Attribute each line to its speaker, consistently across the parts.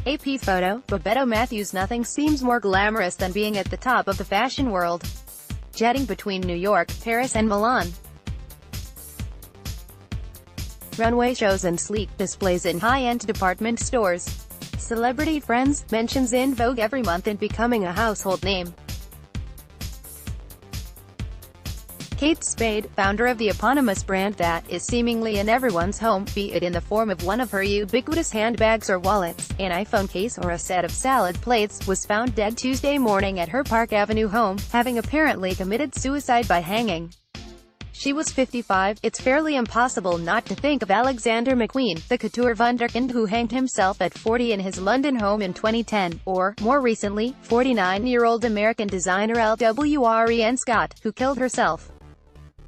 Speaker 1: AP photo, Bebeto Matthews Nothing seems more glamorous than being at the top of the fashion world. Jetting between New York, Paris and Milan. Runway shows and sleek displays in high-end department stores. Celebrity friends, mentions in Vogue every month and becoming a household name. Kate Spade, founder of the eponymous brand that is seemingly in everyone's home, be it in the form of one of her ubiquitous handbags or wallets, an iPhone case or a set of salad plates, was found dead Tuesday morning at her Park Avenue home, having apparently committed suicide by hanging. She was 55. It's fairly impossible not to think of Alexander McQueen, the couture wunderkind who hanged himself at 40 in his London home in 2010, or, more recently, 49-year-old American designer Lwren Scott, who killed herself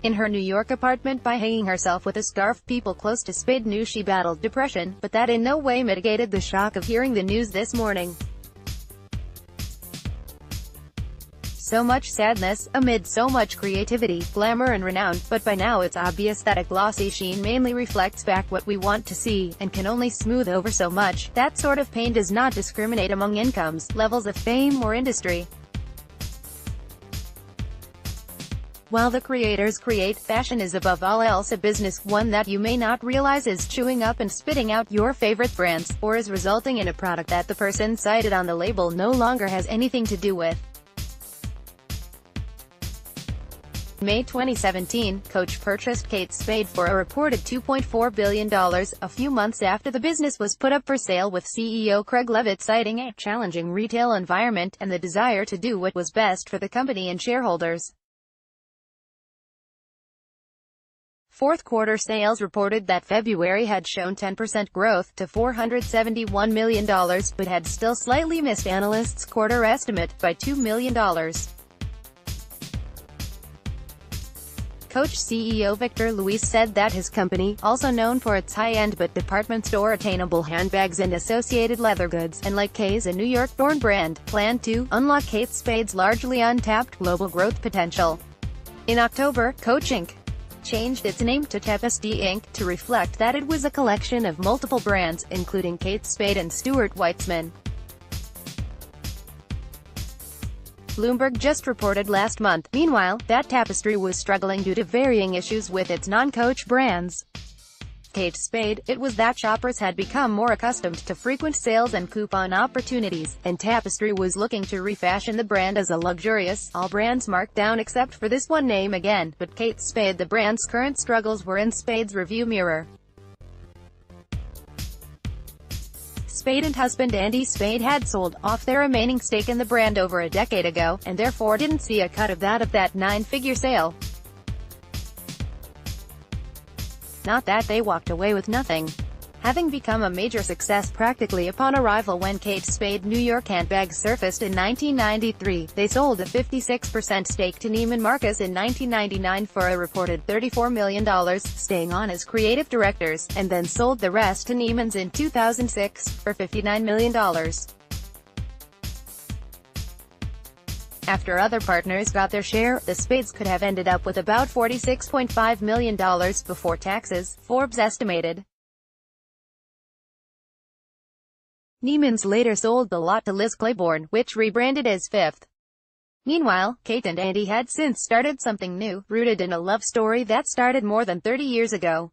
Speaker 1: in her New York apartment by hanging herself with a scarf. People close to Spade knew she battled depression, but that in no way mitigated the shock of hearing the news this morning. So much sadness, amid so much creativity, glamour and renown, but by now it's obvious that a glossy sheen mainly reflects back what we want to see, and can only smooth over so much. That sort of pain does not discriminate among incomes, levels of fame or industry. While the creators create, fashion is above all else a business, one that you may not realize is chewing up and spitting out your favorite brands, or is resulting in a product that the person cited on the label no longer has anything to do with. May 2017, Coach purchased Kate Spade for a reported $2.4 billion, a few months after the business was put up for sale, with CEO Craig Levitt citing a challenging retail environment and the desire to do what was best for the company and shareholders. Fourth quarter sales reported that February had shown 10% growth to $471 million, but had still slightly missed analysts' quarter estimate by $2 million. Coach CEO Victor Luis said that his company, also known for its high-end but department store attainable handbags and associated leather goods, and like Kay's a New York-born brand, planned to unlock Kate Spade's largely untapped global growth potential. In October, Coach Inc. changed its name to Tapestry Inc. to reflect that it was a collection of multiple brands, including Kate Spade and Stuart Weitzman. Bloomberg just reported last month, meanwhile, that Tapestry was struggling due to varying issues with its non-Coach brands. Kate Spade, it was that shoppers had become more accustomed to frequent sales and coupon opportunities, and Tapestry was looking to refashion the brand as a luxurious, all brands marked down except for this one name again, but Kate Spade. The brand's current struggles were in Spade's review mirror. Spade and husband Andy Spade had sold off their remaining stake in the brand over a decade ago, and therefore didn't see a cut of that nine-figure sale. Not that they walked away with nothing. Having become a major success practically upon arrival when Kate Spade New York handbags surfaced in 1993, they sold a 56% stake to Neiman Marcus in 1999 for a reported $34 million, staying on as creative directors, and then sold the rest to Neiman's in 2006, for $59 million. After other partners got their share, the Spades could have ended up with about $46.5 million before taxes, Forbes estimated. Neiman's later sold the lot to Liz Claiborne, which rebranded as Fifth. Meanwhile, Kate and Andy had since started something new, rooted in a love story that started more than 30 years ago.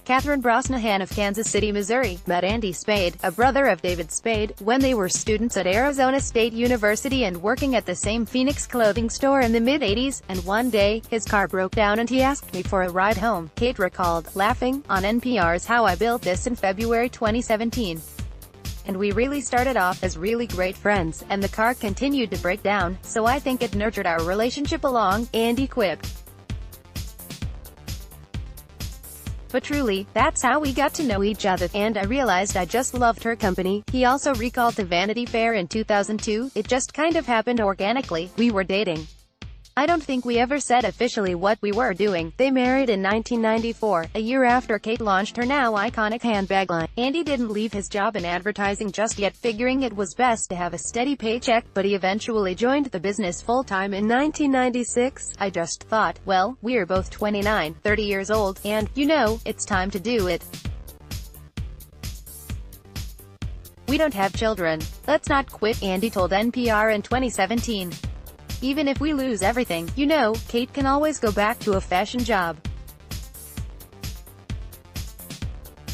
Speaker 1: Catherine Brosnahan of Kansas City, Missouri, met Andy Spade, a brother of David Spade, when they were students at Arizona State University and working at the same Phoenix clothing store in the mid-80s, and one day, his car broke down and he asked me for a ride home, Kate recalled, laughing, on NPR's How I Built This in February 2017. And we really started off as really great friends, and the car continued to break down, so I think it nurtured our relationship along, Andy quipped. But truly, that's how we got to know each other, and I realized I just loved her company. He also recalled to Vanity Fair in 2002, it just kind of happened organically, we were dating. I don't think we ever said officially what we were doing. They married in 1994, a year after Kate launched her now iconic handbag line. Andy didn't leave his job in advertising just yet, figuring it was best to have a steady paycheck, but he eventually joined the business full-time in 1996. I just thought, well, we're both 29, 30 years old, and, you know, it's time to do it. We don't have children. Let's not quit, Andy told NPR in 2017. Even if we lose everything, you know, Kate can always go back to a fashion job.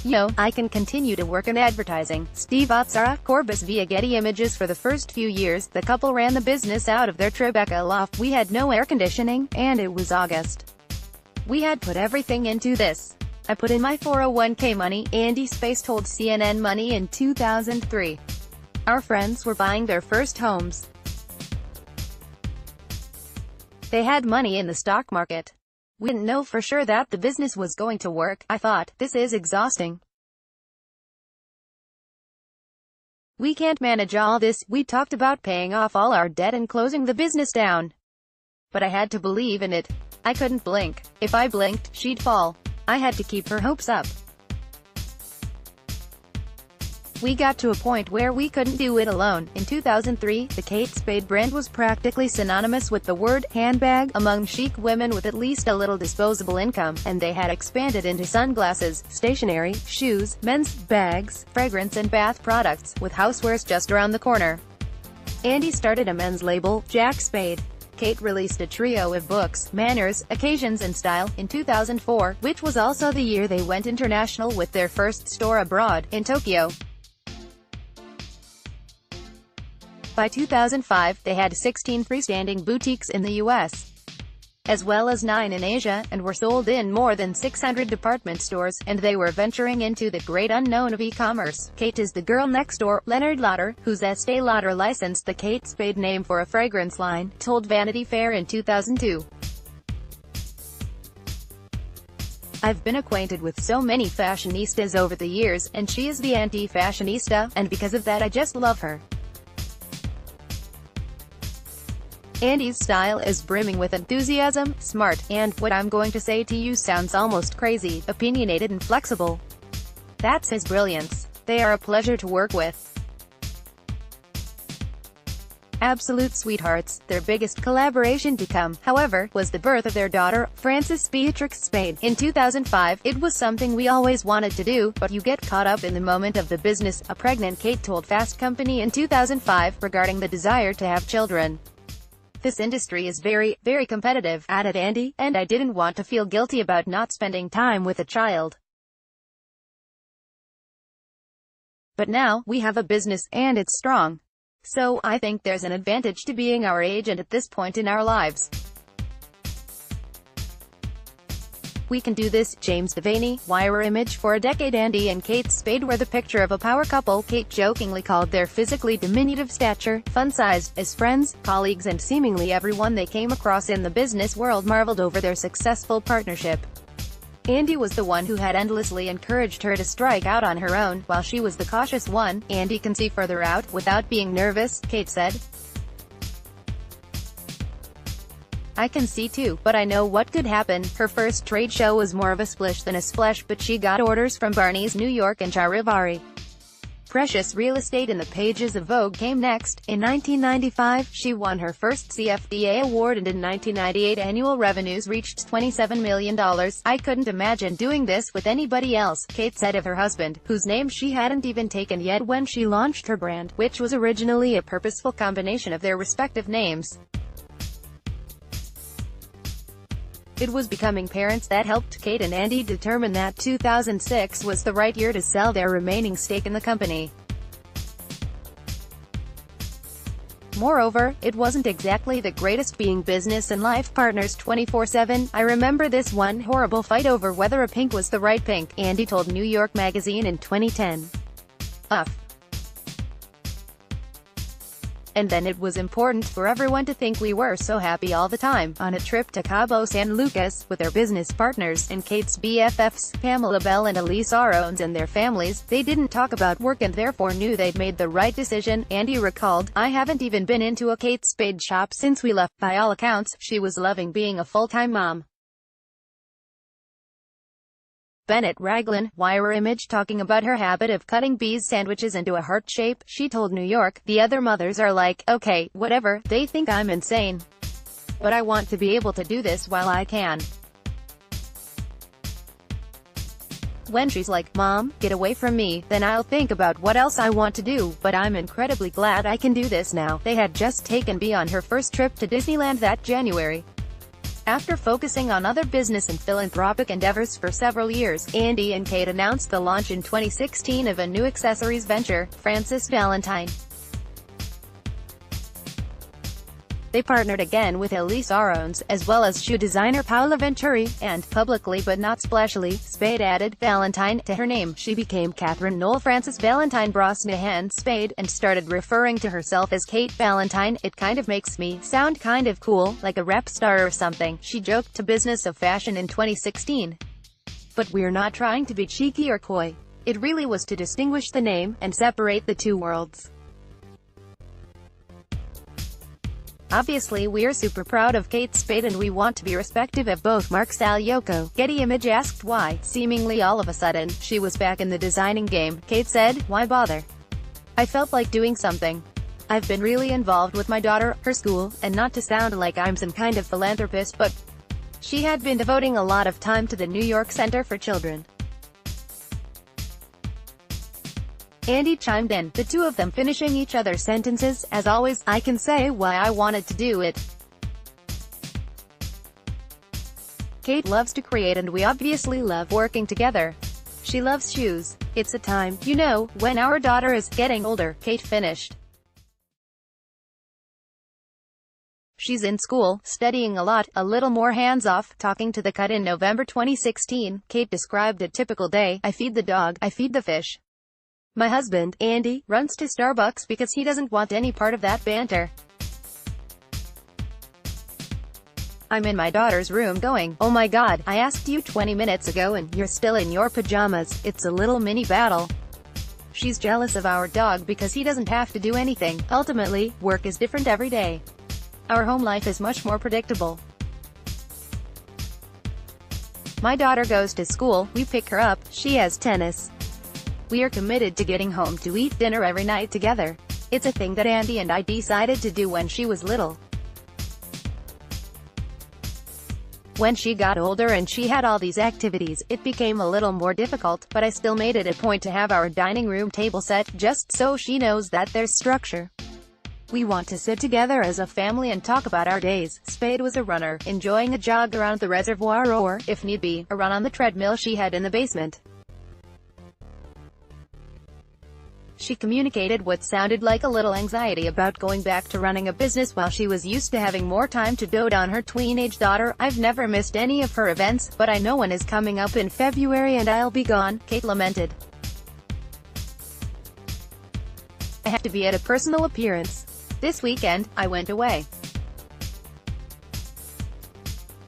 Speaker 1: You know, I can continue to work in advertising. Steve Otsara, Corbis via Getty Images. For the first few years, the couple ran the business out of their Tribeca loft. We had no air conditioning, and it was August. We had put everything into this. I put in my 401k money, Andy Space told CNN Money in 2003. Our friends were buying their first homes. They had money in the stock market. We didn't know for sure that the business was going to work. I thought, this is exhausting. We can't manage all this. We talked about paying off all our debt and closing the business down. But I had to believe in it. I couldn't blink. If I blinked, she'd fall. I had to keep her hopes up. We got to a point where we couldn't do it alone. In 2003, the Kate Spade brand was practically synonymous with the word handbag among chic women with at least a little disposable income, and they had expanded into sunglasses, stationery, shoes, men's bags, fragrance and bath products, with housewares just around the corner. Andy started a men's label, Jack Spade. Kate released a trio of books, Manners, Occasions and Style, in 2004, which was also the year they went international with their first store abroad, in Tokyo. By 2005, they had 16 freestanding boutiques in the US, as well as 9 in Asia, and were sold in more than 600 department stores, and they were venturing into the great unknown of e-commerce. Kate is the girl next door. Leonard Lauder, whose Estée Lauder licensed the Kate Spade name for a fragrance line, told Vanity Fair in 2002. I've been acquainted with so many fashionistas over the years, and she is the anti-fashionista, and because of that I just love her. Andy's style is brimming with enthusiasm, smart, and, what I'm going to say to you sounds almost crazy, opinionated and flexible. That's his brilliance. They are a pleasure to work with. Absolute sweethearts. Their biggest collaboration to come, however, was the birth of their daughter, Frances Beatrix Spade. In 2005, it was something we always wanted to do, but you get caught up in the moment of the business, a pregnant Kate told Fast Company in 2005, regarding the desire to have children. This industry is very, very competitive, added Andy, and I didn't want to feel guilty about not spending time with a child. But now, we have a business, and it's strong. So, I think there's an advantage to being our age and at this point in our lives. We can do this. James Devaney, Wire Image. For a decade Andy and Kate Spade were the picture of a power couple. Kate jokingly called their physically diminutive stature, fun-sized. As friends, colleagues and seemingly everyone they came across in the business world marveled over their successful partnership. Andy was the one who had endlessly encouraged her to strike out on her own, while she was the cautious one. Andy can see further out, without being nervous, Kate said. I can see too, but I know what could happen. Her first trade show was more of a splish than a splash, but she got orders from Barney's New York and Charivari. Precious real estate in the pages of Vogue came next. In 1995, she won her first CFDA award, and in 1998 annual revenues reached $27 million. I couldn't imagine doing this with anybody else, Kate said of her husband, whose name she hadn't even taken yet when she launched her brand, which was originally a purposeful combination of their respective names. It was becoming parents that helped Kate and Andy determine that 2006 was the right year to sell their remaining stake in the company. Moreover, it wasn't exactly the greatest being business and life partners 24/7. I remember this one horrible fight over whether a pink was the right pink, Andy told New York Magazine in 2010. And then it was important for everyone to think we were so happy all the time. On a trip to Cabo San Lucas, with their business partners, and Kate's BFFs, Pamela Bell and Elise Aarons and their families, they didn't talk about work and therefore knew they'd made the right decision, Andy recalled. I haven't even been into a Kate Spade shop since we left. By all accounts, she was loving being a full-time mom. Bennett Raglan, Wire Image. Talking about her habit of cutting bees sandwiches into a heart shape, she told New York, the other mothers are like, okay, whatever, they think I'm insane. But I want to be able to do this while I can. when she's like, "Mom, get away from me," then I'll think about what else I want to do, but I'm incredibly glad I can do this now. They had just taken Bea on her first trip to Disneyland that January. After focusing on other business and philanthropic endeavors for several years, Andy and Kate announced the launch in 2016 of a new accessories venture, Frances Valentine. They partnered again with Elise Arons, as well as shoe designer Paola Venturi, and, publicly but not splashily, Spade added Valentine to her name. She became Catherine Noel Frances Valentine Brosnahan Spade, and started referring to herself as Kate Valentine. "It kind of makes me sound kind of cool, like a rap star or something," she joked to Business of Fashion in 2016. "But we're not trying to be cheeky or coy. It really was to distinguish the name, and separate the two worlds. Obviously we're super proud of Kate Spade and we want to be respectful of both marks." Yoko. Getty Image asked why, seemingly all of a sudden, she was back in the designing game. Kate said, "Why bother? I felt like doing something. I've been really involved with my daughter, her school, and not to sound like I'm some kind of philanthropist, but she had been devoting a lot of time to the New York Center for Children." Andy chimed in, the two of them finishing each other's sentences. "As always, I can say why I wanted to do it. Kate loves to create and we obviously love working together. She loves shoes. It's a time, you know, when our daughter is getting older," Kate finished. "She's in school, studying a lot, a little more hands-off." Talking to The Cut in November 2016, Kate described a typical day. "I feed the dog, I feed the fish. My husband, Andy, runs to Starbucks because he doesn't want any part of that banter. I'm in my daughter's room going, 'Oh my God, I asked you 20 minutes ago and you're still in your pajamas.' It's a little mini battle. She's jealous of our dog because he doesn't have to do anything. Ultimately, work is different every day. Our home life is much more predictable. My daughter goes to school, we pick her up, she has tennis. We are committed to getting home to eat dinner every night together. It's a thing that Andy and I decided to do when she was little. When she got older and she had all these activities, it became a little more difficult, but I still made it a point to have our dining room table set, just so she knows that there's structure. We want to sit together as a family and talk about our days." Spade was a runner, enjoying a jog around the reservoir or, if need be, a run on the treadmill she had in the basement. She communicated what sounded like a little anxiety about going back to running a business while she was used to having more time to dote on her tweenage daughter. "I've never missed any of her events, but I know one is coming up in February and I'll be gone," Kate lamented. "I have to be at a personal appearance. This weekend, I went away.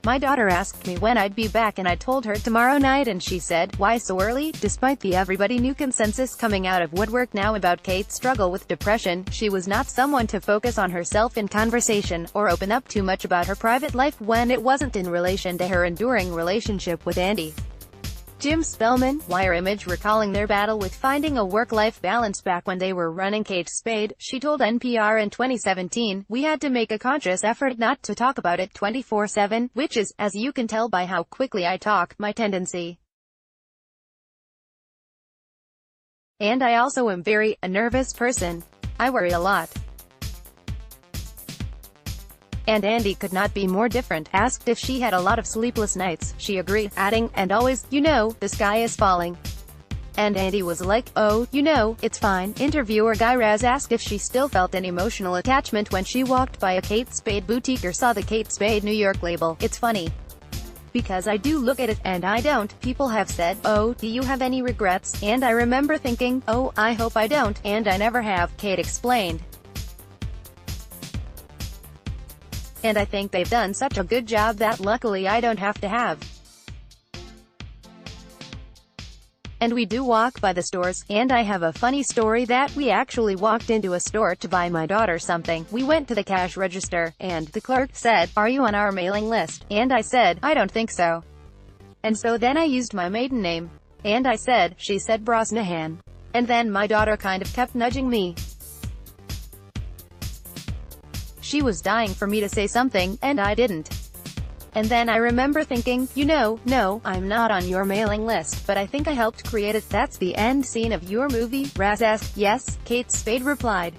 Speaker 1: My daughter asked me when I'd be back and I told her tomorrow night and she said, 'Why so early?'" Despite the everybody knew consensus coming out of woodwork now about Kate's struggle with depression, she was not someone to focus on herself in conversation, or open up too much about her private life when it wasn't in relation to her enduring relationship with Andy. Jim Spellman, Wire Image, recalling their battle with finding a work-life balance back when they were running Kate Spade, she told NPR in 2017, "We had to make a conscious effort not to talk about it 24/7, which is, as you can tell by how quickly I talk, my tendency. And I also am a nervous person. I worry a lot." And Andy could not be more different. Asked if she had a lot of sleepless nights, she agreed, adding, "And always, you know, the sky is falling." And Andy was like, "Oh, you know, it's fine." Interviewer Guy Raz asked if she still felt an emotional attachment when she walked by a Kate Spade boutique or saw the Kate Spade New York label. "It's funny, because I do look at it, and I don't. People have said, 'Oh, do you have any regrets?' And I remember thinking, 'Oh, I hope I don't,' and I never have," Kate explained. "And I think they've done such a good job that luckily I don't have to have. And we do walk by the stores, and I have a funny story that we actually walked into a store to buy my daughter something. We went to the cash register, and the clerk said, 'Are you on our mailing list?' And I said, 'I don't think so.' And so then I used my maiden name. And I said," she said, "Brosnahan. And then my daughter kind of kept nudging me. She was dying for me to say something, and I didn't. And then I remember thinking, no, I'm not on your mailing list, but I think I helped create it. That's the end scene of your movie?" Raz asked. "Yes," Kate Spade replied.